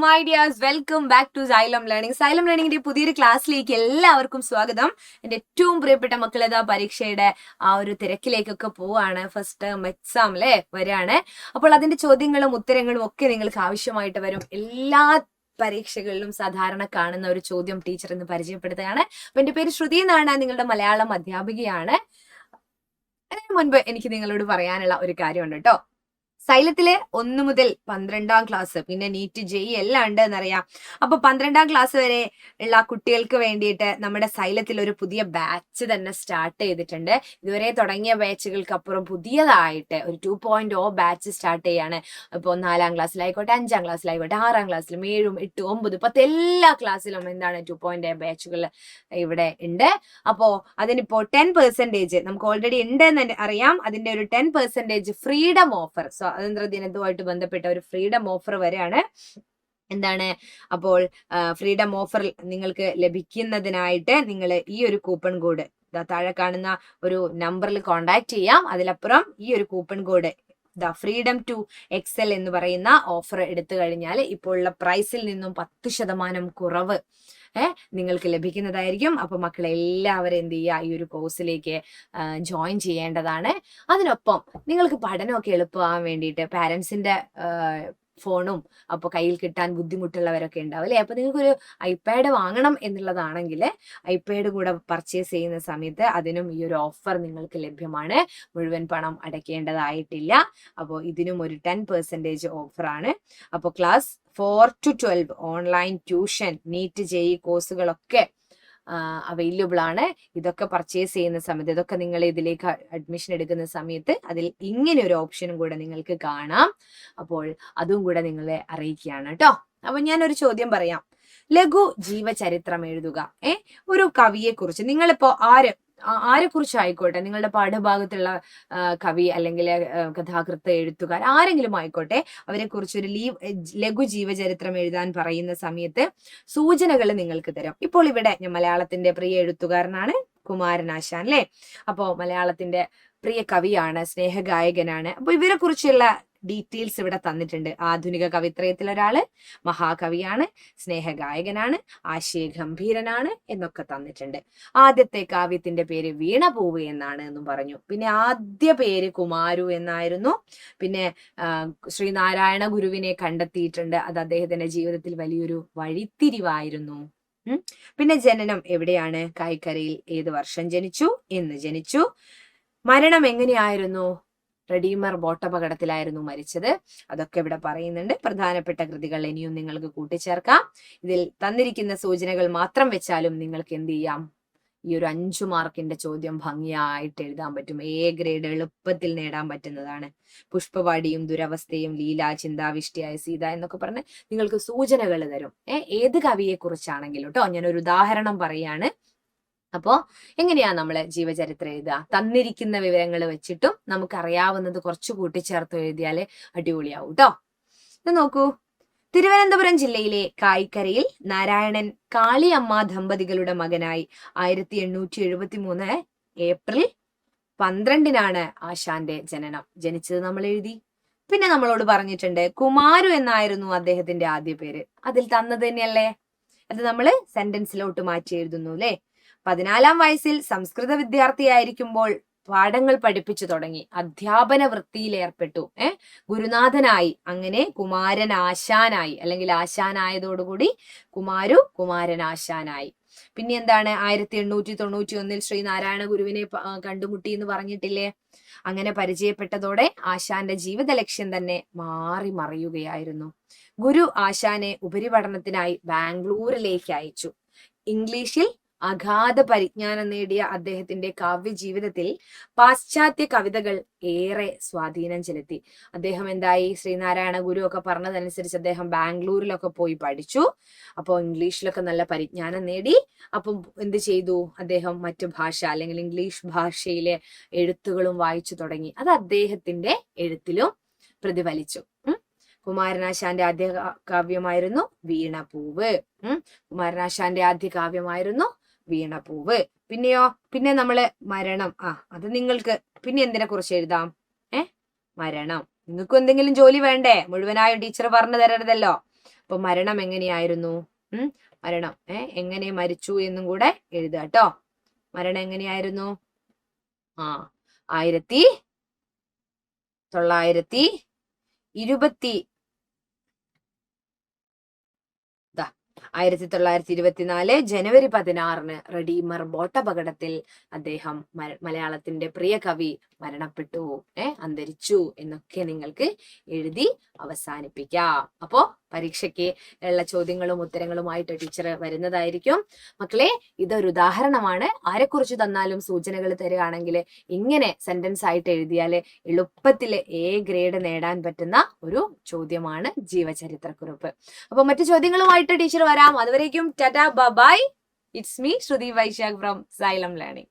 My dears, welcome back to Xylem learning. Xylem ലേണിംഗിന്റെ പുതിയൊരു ക്ലാസ്സിലേക്ക് എല്ലാവർക്കും സ്വാഗതം. എൻ്റെ ഏറ്റവും പ്രിയപ്പെട്ട മക്കളേതാ പരീക്ഷയുടെ ആ ഒരു തിരക്കിലേക്കൊക്കെ പോവാണ്. ഫസ്റ്റ് ടേം എക്സാം അല്ലേ വരാണ്. അപ്പോൾ അതിന്റെ ചോദ്യങ്ങളും ഉത്തരങ്ങളും ഒക്കെ നിങ്ങൾക്ക് ആവശ്യമായിട്ട് വരും. എല്ലാ പരീക്ഷകളിലും സാധാരണ കാണുന്ന ഒരു ചോദ്യം ടീച്ചർ ഇന്ന് പരിചയപ്പെടുത്തുകയാണ്. അപ്പൊ എൻ്റെ പേര് ശ്രുതി എന്നാണ്, നിങ്ങളുടെ മലയാളം അധ്യാപികയാണ്. അതിന് മുൻപ് എനിക്ക് നിങ്ങളോട് പറയാനുള്ള ഒരു കാര്യമുണ്ട് കേട്ടോ. സൈലത്തിലെ 1 മുതൽ 12ാം ക്ലാസ്, പിന്നെ നീറ്റ് ജെഇ എല്ലാം ഉണ്ട് എന്നറിയാം. അപ്പൊ 12ാം ക്ലാസ് വരെ ഉള്ള കുട്ടികൾക്ക് വേണ്ടിയിട്ട് നമ്മുടെ സൈലത്തിൽ ഒരു പുതിയ ബാച്ച് തന്നെ സ്റ്റാർട്ട് ചെയ്തിട്ടുണ്ട്. ഇതുവരെ തുടങ്ങിയ ബാച്ചുകൾക്ക് അപ്പുറം പുതിയതായിട്ട് ഒരു 2.0 ബാച്ച് സ്റ്റാർട്ട് ചെയ്യാണ്. ഇപ്പോൾ 4ാം ക്ലാസ്സിലായിക്കോട്ടെ, 5ാം ക്ലാസ്സിലായിക്കോട്ടെ, 6ാം ക്ലാസ്സിലും 7, 8, 9, 10 എല്ലാ ക്ലാസ്സിലും എന്താണ് 2.0 ബാച്ചുകൾ ഇവിടെ ഉണ്ട്. അപ്പോ അതിനിപ്പോ 10% നമുക്ക് ഓൾറെഡി ഉണ്ട് എന്ന് അറിയാം. അതിന്റെ ഒരു 10% ഫ്രീഡം ഓഫർ, സ്വാതന്ത്ര്യ ദിനത്തുമായിട്ട് ബന്ധപ്പെട്ട ഒരു ഫ്രീഡം ഓഫർ വരെയാണ്. എന്താണ് അപ്പോൾ ഫ്രീഡം ഓഫർ നിങ്ങൾക്ക് ലഭിക്കുന്നതിനായിട്ട് നിങ്ങൾ ഈ ഒരു കൂപ്പൺ കോഡ് താഴെ കാണുന്ന ഒരു നമ്പറിൽ കോണ്ടാക്ട് ചെയ്യാം. അതിലപ്പുറം ഈ ഒരു coupon code freedom to excel എന്ന് പറയുന്ന ഓഫർ എടുത്തു കഴിഞ്ഞാൽ ഇപ്പോൾ ഉള്ള പ്രൈസിൽ നിന്നും 10% കുറവ് നിങ്ങൾക്ക് ലഭിക്കുന്നതായിരിക്കും. അപ്പൊ മക്കളെ എല്ലാവരും എന്ത് ചെയ്യുക, ഈ ഒരു കോഴ്സിലേക്ക് ജോയിൻ ചെയ്യേണ്ടതാണ്. അതിനൊപ്പം നിങ്ങൾക്ക് പഠനമൊക്കെ എളുപ്പമാകാൻ വേണ്ടിയിട്ട് പാരൻസിന്റെ ഫോണും അപ്പോൾ കയ്യിൽ കിട്ടാൻ ബുദ്ധിമുട്ടുള്ളവരൊക്കെ ഉണ്ടാവും അല്ലേ. അപ്പൊ നിങ്ങൾക്കൊരു ഐപാഡ് വാങ്ങണം എന്നുള്ളതാണെങ്കിൽ ഐപാഡ് കൂടെ പർച്ചേസ് ചെയ്യുന്ന സമയത്ത് അതിനും ഈ ഒരു ഓഫർ നിങ്ങൾക്ക് ലഭ്യമാണ്. മുഴുവൻ പണം അടയ്ക്കേണ്ടതായിട്ടില്ല. അപ്പോൾ ഇതിനും ഒരു 10% ഓഫറാണ്. അപ്പോൾ class 4 to 12 online tuition, NEET JEE കോഴ്സുകളൊക്കെ അവൈലബിൾ ആണ്. ഇതൊക്കെ പർച്ചേസ് ചെയ്യുന്ന സമയത്ത്, ഇതൊക്കെ നിങ്ങൾ ഇതിലേക്ക് അഡ്മിഷൻ എടുക്കുന്ന സമയത്ത് അതിൽ ഇങ്ങനെ ഒരു ഓപ്ഷനും കൂടെ നിങ്ങൾക്ക് കാണാം. അപ്പോൾ അതും കൂടെ നിങ്ങളെ അറിയിക്കുകയാണ് കേട്ടോ. അപ്പൊ ഞാനൊരു ചോദ്യം പറയാം. ലഘു ജീവചരിത്രം എഴുതുക. ഒരു കവിയെ കുറിച്ച് നിങ്ങളിപ്പോ ആരെ കുറിച്ചായിക്കോട്ടെ, നിങ്ങളുടെ പാഠഭാഗത്തുള്ള കവി അല്ലെങ്കിൽ കഥാകൃത്ത്, എഴുത്തുകാർ ആരെങ്കിലും ആയിക്കോട്ടെ, അവരെ കുറിച്ച് ഒരു ലഘു ജീവചരിത്രം എഴുതാൻ പറയുന്ന സമയത്ത് സൂചനകൾ നിങ്ങൾക്ക് തരും. ഇപ്പോൾ ഇവിടെ ഞാൻ മലയാളത്തിന്റെ പ്രിയ എഴുത്തുകാരനാണ് കുമാരനാശാൻ അല്ലേ. അപ്പോ മലയാളത്തിന്റെ പ്രിയ കവിയാണ്, സ്നേഹഗായകനാണ്. അപ്പൊ ഇവരെ കുറിച്ചുള്ള ഡീറ്റെയിൽസ് ഇവിടെ തന്നിട്ടുണ്ട്. ആധുനിക കവിത്രയത്തിൽ ഒരാള്, മഹാകവിയാണ്, സ്നേഹഗായകനാണ്, ആശയഗംഭീരനാണ് എന്നൊക്കെ തന്നിട്ടുണ്ട്. ആദ്യത്തെ കാവ്യത്തിന്റെ പേര് വീണപൂവ് എന്നാണ് എന്നും പറഞ്ഞു. പിന്നെ ആദ്യ പേര് കുമാരു എന്നായിരുന്നു. പിന്നെ ശ്രീനാരായണ ഗുരുവിനെ കണ്ടെത്തിയിട്ടുണ്ട്. അത് അദ്ദേഹത്തിന്റെ ജീവിതത്തിൽ വലിയൊരു വഴിത്തിരിവായിരുന്നു. പിന്നെ ജനനം എവിടെയാണ്? കായ്ക്കരയിൽ. ഏത് വർഷം ജനിച്ചു? എന്ന് ജനിച്ചു. മരണം എങ്ങനെയായിരുന്നു? റെഡീമർ ബോട്ടപകടത്തിലായിരുന്നു മരിച്ചത്. അതൊക്കെ ഇവിടെ പറയുന്നുണ്ട്. പ്രധാനപ്പെട്ട കൃതികൾ ഇനിയും നിങ്ങൾക്ക് കൂട്ടിച്ചേർക്കാം. ഇതിൽ തന്നിരിക്കുന്ന സൂചനകൾ മാത്രം വെച്ചാലും നിങ്ങൾക്ക് എന്ത് ചെയ്യാം, ഈ ഒരു 5 മാർക്കിന്റെ ചോദ്യം ഭംഗിയായിട്ട് എഴുതാൻ പറ്റും. A ഗ്രേഡ് എളുപ്പത്തിൽ നേടാൻ പറ്റുന്നതാണ്. പുഷ്പവാടിയും ദുരവസ്ഥയും ലീല, ചിന്താവിഷ്ടിയായ സീത എന്നൊക്കെ പറഞ്ഞ് നിങ്ങൾക്ക് സൂചനകൾ തരും. ഏത് കവിയെ കുറിച്ചാണെങ്കിലും കേട്ടോ. ഞാനൊരു ഉദാഹരണം പറയാണ്. അപ്പോ എങ്ങനെയാ നമ്മള് ജീവചരിത്രം എഴുതുക? തന്നിരിക്കുന്ന വിവരങ്ങൾ വെച്ചിട്ടും നമുക്കറിയാവുന്നത് കുറച്ച് കൂട്ടിച്ചേർത്ത് എഴുതിയാല് അടിപൊളിയാവും കേട്ടോ. ഇത് നോക്കൂ. തിരുവനന്തപുരം ജില്ലയിലെ കായ്ക്കരയിൽ നാരായണൻ കാളിയമ്മ ദമ്പതികളുടെ മകനായി 1873 ഏപ്രിൽ 12 ആശാന്റെ ജനനം. ജനിച്ചത് നമ്മൾ എഴുതി. പിന്നെ നമ്മളോട് പറഞ്ഞിട്ടുണ്ട് കുമാരു എന്നായിരുന്നു അദ്ദേഹത്തിന്റെ ആദ്യ പേര്. അതിൽ തന്നത് തന്നെയല്ലേ, അത് നമ്മള് സെന്റൻസിലോട്ട് മാറ്റി എഴുതുന്നു അല്ലെ. 14ാം വയസ്സിൽ സംസ്കൃത വിദ്യാർത്ഥിയായിരിക്കുമ്പോൾ പാഠങ്ങൾ പഠിപ്പിച്ചു തുടങ്ങി. അധ്യാപന വൃത്തിയിൽ ഏർപ്പെട്ടു. ഗുരുനാഥനായി. അങ്ങനെ കുമാരനാശാനായി, അല്ലെങ്കിൽ ആശാനായതോടുകൂടി കുമാരു കുമാരനാശാനായി. പിന്നെ എന്താണ്, 1891 ശ്രീനാരായണ ഗുരുവിനെ കണ്ടുമുട്ടി എന്ന് പറഞ്ഞിട്ടില്ലേ. അങ്ങനെ പരിചയപ്പെട്ടതോടെ ആശാന്റെ ജീവിത ലക്ഷ്യം തന്നെ മാറി മറിയുകയായിരുന്നു. ഗുരു ആശാനെ ഉപരിപഠനത്തിനായി ബാംഗ്ലൂരിലേക്ക് അയച്ചു. ഇംഗ്ലീഷിൽ അഗാധ പരിജ്ഞാനം നേടിയ അദ്ദേഹത്തിന്റെ കാവ്യ ജീവിതത്തിൽ പാശ്ചാത്യ കവിതകൾ ഏറെ സ്വാധീനം ചെലുത്തി. അദ്ദേഹം എന്തായി, ശ്രീനാരായണ ഗുരു ഒക്കെ പറഞ്ഞതനുസരിച്ച് അദ്ദേഹം ബാംഗ്ലൂരിലൊക്കെ പോയി പഠിച്ചു. അപ്പോൾ ഇംഗ്ലീഷിലൊക്കെ നല്ല പരിജ്ഞാനം നേടി. അപ്പം എന്ത് ചെയ്തു അദ്ദേഹം? മറ്റു ഭാഷ അല്ലെങ്കിൽ ഇംഗ്ലീഷ് ഭാഷയിലെ എഴുത്തുകളും വായിച്ചു തുടങ്ങി. അത് അദ്ദേഹത്തിന്റെ എഴുത്തിലും പ്രതിഫലിച്ചു. കുമാരനാശാന്റെ ആദ്യ കാവ്യമായിരുന്നു വീണപൂവ്. കുമാരനാശാന്റെ ആദ്യ കാവ്യമായിരുന്നു വീണപൂവ്. പിന്നെയോ, പിന്നെ നമ്മള് മരണം. അത് നിങ്ങൾക്ക് പിന്നെ എന്തിനെ കുറിച്ച് എഴുതാം? മരണം. നിങ്ങൾക്കും എന്തെങ്കിലും ജോലി വേണ്ടേ? മുഴുവനായും ടീച്ചർ പറഞ്ഞു തരരുതല്ലോ. അപ്പൊ മരണം എങ്ങനെയായിരുന്നു? മരണം എങ്ങനെ മരിച്ചു എന്നും കൂടെ എഴുതുക കേട്ടോ. മരണം എങ്ങനെയായിരുന്നു? 1924 ജനുവരി 16 റെഡീമർ ബോട്ടപകടത്തിൽ അദ്ദേഹം മലയാളത്തിന്റെ പ്രിയ കവി മരണപ്പെട്ടു, അന്തരിച്ചു എന്നൊക്കെ നിങ്ങൾക്ക് എഴുതി അവസാനിപ്പിക്കാം. അപ്പോ പരീക്ഷയ്ക്ക് ഉള്ള ചോദ്യങ്ങളും ഉത്തരങ്ങളുമായിട്ട് ടീച്ചർ വരുന്നതായിരിക്കും. മക്കളെ, ഇതൊരു ഉദാഹരണമാണ്. ആരെക്കുറിച്ച് തന്നാലും സൂചനകൾ തരികയാണെങ്കിൽ ഇങ്ങനെ സെന്റൻസ് ആയിട്ട് എഴുതിയാല് എളുപ്പത്തിൽ A ഗ്രേഡ് നേടാൻ പറ്റുന്ന ഒരു ചോദ്യമാണ് ജീവചരിത്രക്കുറിപ്പ്. അപ്പൊ മറ്റു ചോദ്യങ്ങളുമായിട്ട് ടീച്ചർ വരാം. അതുവരേക്കും tata bye. It's me Shruti Vaishakh from Xylem learning.